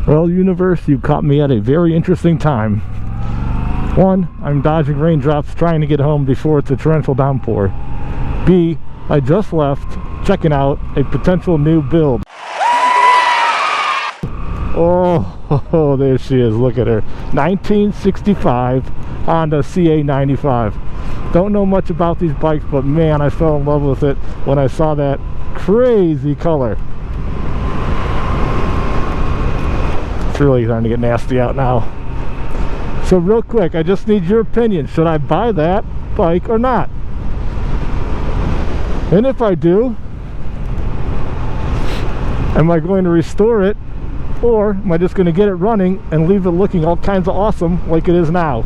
Well, universe, you caught me at a very interesting time. One, I'm dodging raindrops trying to get home before it's a torrential downpour. B, I just left checking out a potential new build. Oh, there she is. Look at her. 1965 Honda CA95. Don't know much about these bikes, but man, I fell in love with it when I saw that crazy color. It's really starting to get nasty out now. So real quick, I just need your opinion. Should I buy that bike or not? And if I do, am I going to restore it, or am I just going to get it running and leave it looking all kinds of awesome like it is now?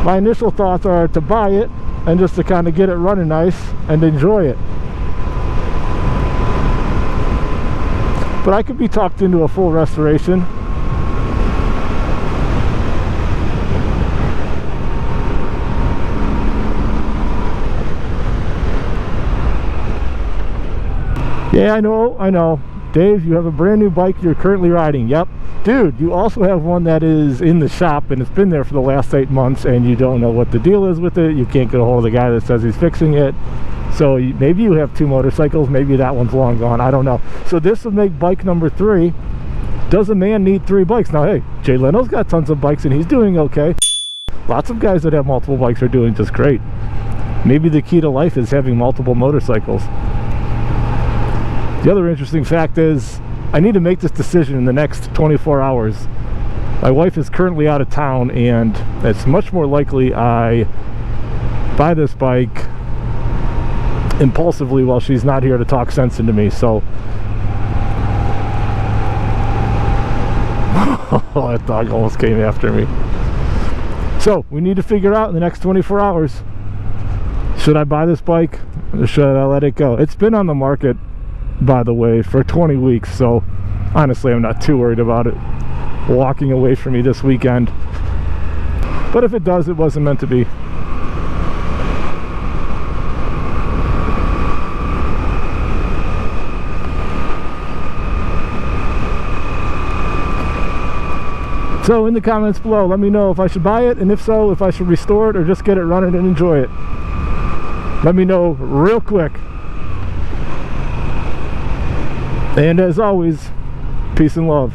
My initial thoughts are to buy it and just to kind of get it running nice and enjoy it. But I could be talked into a full restoration. Yeah, I know. Dave, you have a brand new bike you're currently riding. Yep. Dude, you also have one that is in the shop and it's been there for the last 8 months and you don't know what the deal is with it. You can't get a hold of the guy that says he's fixing it. So maybe you have 2 motorcycles, maybe that one's long gone, I don't know. So this would make bike number 3. Does a man need 3 bikes? Now, hey, Jay Leno's got tons of bikes and he's doing okay. Lots of guys that have multiple bikes are doing just great. Maybe the key to life is having multiple motorcycles. The other interesting fact is I need to make this decision in the next 24 hours. My wife is currently out of town and it's much more likely I buy this bike impulsively while she's not here to talk sense into me. So that dog almost came after me. So we need to figure out in the next 24 hours, should I buy this bike or should I let it go? It's been on the market, by the way, for 20 weeks, so honestly I'm not too worried about it walking away from me this weekend. But if it does, it wasn't meant to be. So in the comments below, let me know if I should buy it, and if so, if I should restore it or just get it running and enjoy it. Let me know real quick. And as always, peace and love.